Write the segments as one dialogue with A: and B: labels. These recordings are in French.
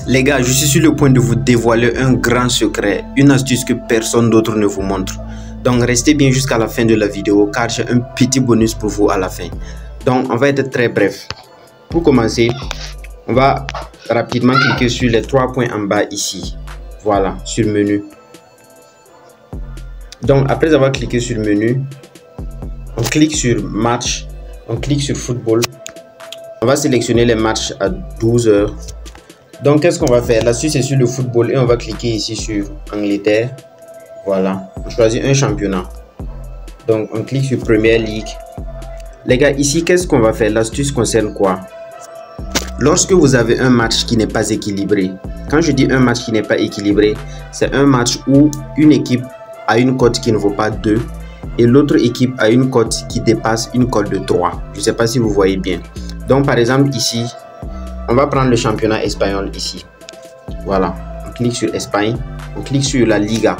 A: Les gars, je suis sur le point de vous dévoiler un grand secret, une astuce que personne d'autre ne vous montre. Donc restez bien jusqu'à la fin de la vidéo car j'ai un petit bonus pour vous à la fin. Donc on va être très bref. Pour commencer, on va rapidement cliquer sur les 3 points en bas ici. Voilà, sur menu. Donc après avoir cliqué sur menu, on clique sur match, on clique sur football. On va sélectionner les matchs à 12 heures. Donc qu'est-ce qu'on va faire? L'astuce est sur le football et on va cliquer ici sur Angleterre. Voilà, on choisit un championnat. Donc on clique sur Premier League. Les gars, ici qu'est-ce qu'on va faire? L'astuce concerne quoi? Lorsque vous avez un match qui n'est pas équilibré, quand je dis un match qui n'est pas équilibré, c'est un match où une équipe a une cote qui ne vaut pas 2 et l'autre équipe a une cote qui dépasse une cote de 3. Je ne sais pas si vous voyez bien. Donc par exemple ici, on va prendre le championnat espagnol ici. Voilà, on clique sur Espagne, on clique sur la Liga.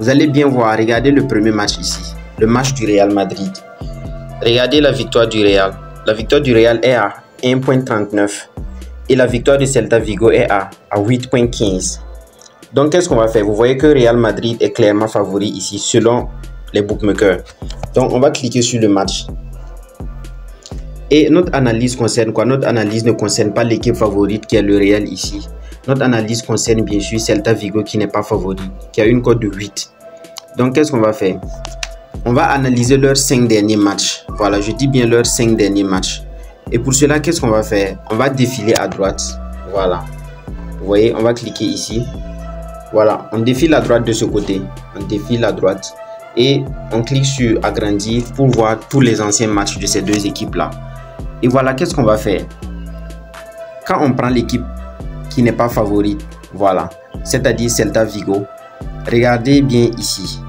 A: Vous allez bien voir, regardez le premier match ici, le match du Real Madrid. Regardez la victoire du Real. La victoire du Real est à 1.39 et la victoire de Celta Vigo est à 8.15. Donc qu'est-ce qu'on va faire? Vous voyez que Real Madrid est clairement favori ici selon les bookmakers. Donc on va cliquer sur le match. Et notre analyse concerne quoi? Notre analyse ne concerne pas l'équipe favorite qui est le Real ici. Notre analyse concerne bien sûr Celta Vigo qui n'est pas favori, qui a une cote de 8. Donc qu'est-ce qu'on va faire? On va analyser leurs 5 derniers matchs. Voilà, je dis bien leurs 5 derniers matchs. Et pour cela, qu'est-ce qu'on va faire? On va défiler à droite. Voilà. Vous voyez, on va cliquer ici. Voilà, on défile à droite de ce côté. On défile à droite. Et on clique sur agrandir pour voir tous les anciens matchs de ces deux équipes-là. Et voilà, qu'est-ce qu'on va faire? Quand on prend l'équipe qui n'est pas favorite, voilà, c'est-à-dire Celta Vigo, regardez bien ici.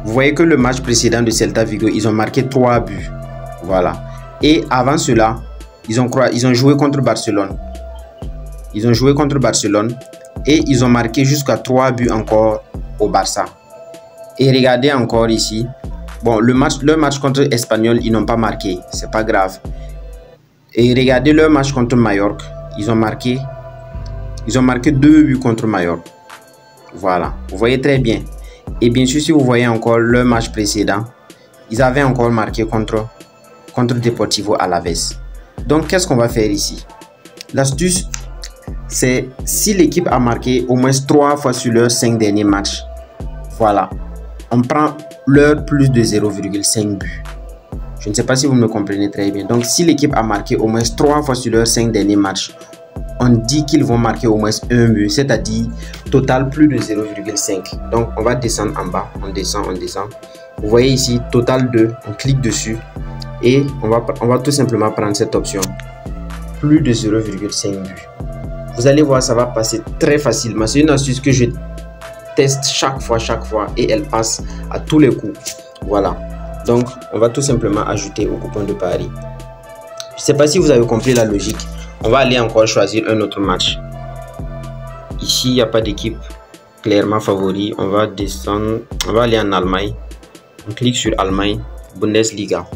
A: Vous voyez que le match précédent de Celta Vigo, ils ont marqué 3 buts. Voilà. Et avant cela, ils ont joué contre Barcelone. Ils ont joué contre Barcelone et ils ont marqué jusqu'à 3 buts encore au Barça. Et regardez encore ici. Bon, leur match contre Espanyol, ils n'ont pas marqué. C'est pas grave. Et regardez leur match contre Mallorca. Ils ont marqué 2 buts contre Mallorca. Voilà. Vous voyez très bien. Et bien sûr, si vous voyez encore leur match précédent, ils avaient encore marqué contre Deportivo Alavés. Donc, qu'est-ce qu'on va faire ici? L'astuce, c'est si l'équipe a marqué au moins 3 fois sur leurs 5 derniers matchs. Voilà. On prend leur plus de 0,5 buts. Je ne sais pas si vous me comprenez très bien. Donc, si l'équipe a marqué au moins 3 fois sur leurs 5 derniers matchs, on dit qu'ils vont marquer au moins un but, c'est-à-dire total plus de 0,5. Donc, on va descendre en bas. On descend. Vous voyez ici, total 2. On clique dessus et on va tout simplement prendre cette option. Plus de 0,5 buts. Vous allez voir, ça va passer très facilement. C'est une astuce que je teste chaque fois et elle passe à tous les coups. Voilà, donc on va tout simplement ajouter au coupon de pari. Je ne sais pas si vous avez compris la logique. On va aller encore choisir un autre match. Ici il n'y a pas d'équipe clairement favori. On va descendre, on va aller en Allemagne. On clique sur Allemagne, Bundesliga.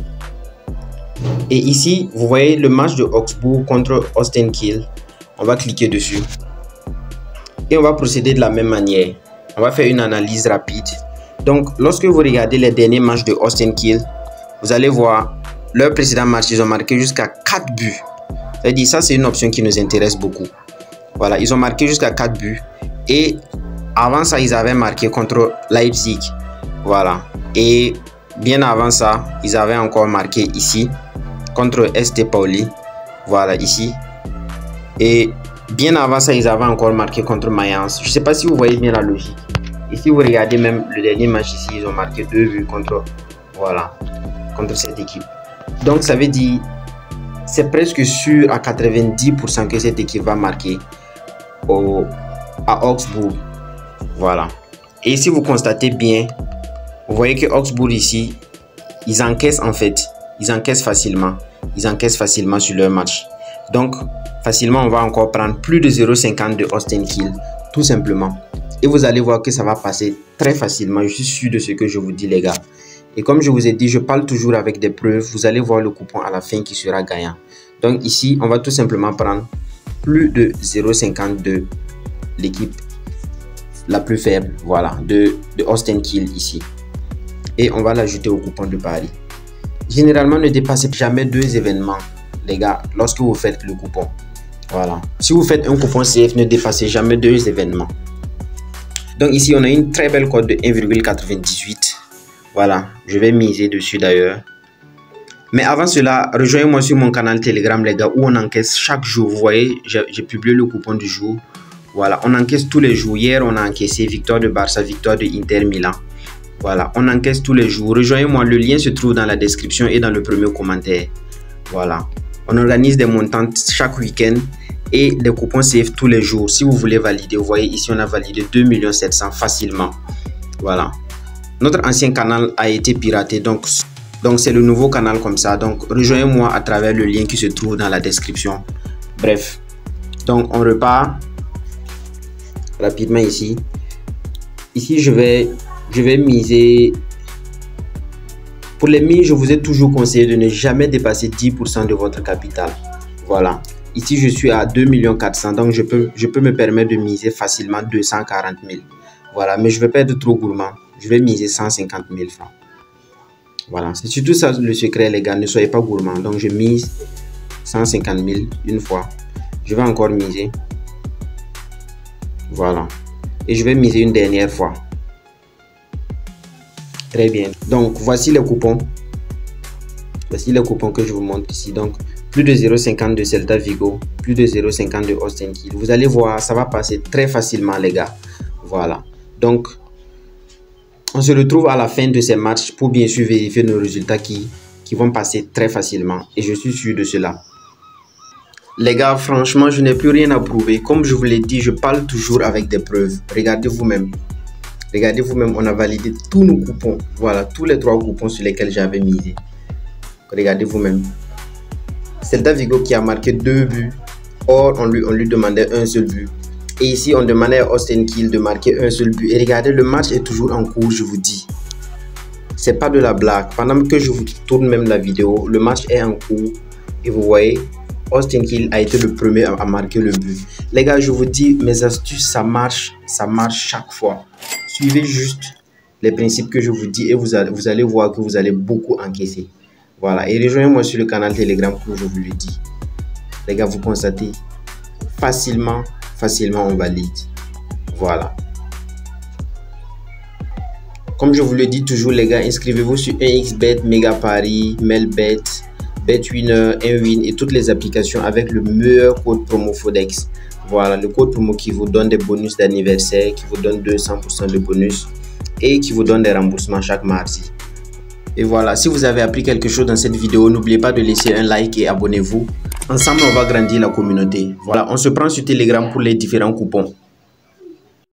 A: Et ici vous voyez le match de Augsbourg contre Holstein Kiel. On va cliquer dessus et on va procéder de la même manière. On va faire une analyse rapide. Donc, lorsque vous regardez les derniers matchs de Holstein Kiel, vous allez voir leur précédent match, ils ont marqué jusqu'à 4 buts. C'est-à-dire, ça, c'est une option qui nous intéresse beaucoup. Voilà, ils ont marqué jusqu'à 4 buts. Et avant ça, ils avaient marqué contre Leipzig. Voilà. Et bien avant ça, ils avaient encore marqué ici contre ST Pauli. Voilà, ici. Et bien avant ça, ils avaient encore marqué contre Mayence. Je ne sais pas si vous voyez bien la logique. Et si vous regardez même le dernier match ici, ils ont marqué 2 buts contre cette équipe. Donc ça veut dire, c'est presque sûr à 90% que cette équipe va marquer à Augsbourg. Voilà. Et si vous constatez bien, vous voyez que Augsbourg ici, ils encaissent en fait. Ils encaissent facilement. Ils encaissent facilement sur leur match. Donc, facilement, on va encore prendre plus de 0,50 de Holstein Kiel, tout simplement. Et vous allez voir que ça va passer très facilement. Je suis sûr de ce que je vous dis, les gars. Et comme je vous ai dit, je parle toujours avec des preuves. Vous allez voir le coupon à la fin qui sera gagnant. Donc ici, on va tout simplement prendre plus de 0,52, l'équipe la plus faible, voilà, de Austin Kiel ici. Et on va l'ajouter au coupon de Paris. Généralement, ne dépassez jamais 2 événements, les gars, lorsque vous faites le coupon. Voilà. Si vous faites un coupon CF, ne dépassez jamais 2 événements. Donc ici, on a une très belle cote de 1,98. Voilà, je vais miser dessus d'ailleurs. Mais avant cela, rejoignez-moi sur mon canal Telegram, les gars, où on encaisse chaque jour. Vous voyez, j'ai publié le coupon du jour. Voilà, on encaisse tous les jours. Hier, on a encaissé victoire de Barça, victoire de Inter Milan. Voilà, on encaisse tous les jours. Rejoignez-moi, le lien se trouve dans la description et dans le premier commentaire. Voilà, on organise des montants chaque week-end et des coupons CF tous les jours. Si vous voulez valider, vous voyez ici, on a validé 2 700 000 facilement. Voilà, notre ancien canal a été piraté, donc c'est le nouveau canal comme ça. Donc rejoignez-moi à travers le lien qui se trouve dans la description. Bref, donc on repart rapidement ici. Ici je vais miser. Pour les mises, je vous ai toujours conseillé de ne jamais dépasser 10% de votre capital. Voilà, ici je suis à 2 400 000, donc je peux me permettre de miser facilement 240 000. Voilà, mais je ne vais pas être trop gourmand, je vais miser 150 000 francs. Voilà, c'est surtout ça le secret, les gars, ne soyez pas gourmand. Donc je mise 150 000 une fois, je vais encore miser. Voilà, et je vais miser une dernière fois. Très bien, donc voici les coupons. Voici les coupons que je vous montre ici. Donc plus de 0,50 de Celta Vigo, plus de 0,50 de Austin Kiel. Vous allez voir, ça va passer très facilement, les gars. Voilà, donc on se retrouve à la fin de ces matchs pour bien sûr vérifier nos résultats qui vont passer très facilement. Et je suis sûr de cela. Les gars, franchement, je n'ai plus rien à prouver. Comme je vous l'ai dit, je parle toujours avec des preuves. Regardez vous-même. Regardez vous-même, on a validé tous nos coupons. Voilà, tous les 3 coupons sur lesquels j'avais misé. Regardez vous-même. Celta Vigo qui a marqué 2 buts. Or, on lui demandait un seul but. Et ici, on demandait à Austin Kiel de marquer un seul but. Et regardez, le match est toujours en cours, je vous dis. C'est pas de la blague. Pendant que je vous tourne même la vidéo, le match est en cours. Et vous voyez, Austin Kiel a été le premier à marquer le but. Les gars, je vous dis, mes astuces, ça marche chaque fois. Suivez juste les principes que je vous dis et vous allez voir que vous allez beaucoup encaisser. Voilà, et rejoignez-moi sur le canal Telegram comme je vous le dis. Les gars, vous constatez, facilement on valide. Voilà. Comme je vous le dis toujours, les gars, inscrivez-vous sur 1xBet, Megapari, Melbet, BetWinner, Nwin et toutes les applications avec le meilleur code promo Fodex. Voilà, le code promo qui vous donne des bonus d'anniversaire, qui vous donne 200% de bonus et qui vous donne des remboursements chaque mardi. Et voilà, si vous avez appris quelque chose dans cette vidéo, n'oubliez pas de laisser un like et abonnez-vous. Ensemble, on va grandir la communauté. Voilà, on se prend sur Telegram pour les différents coupons.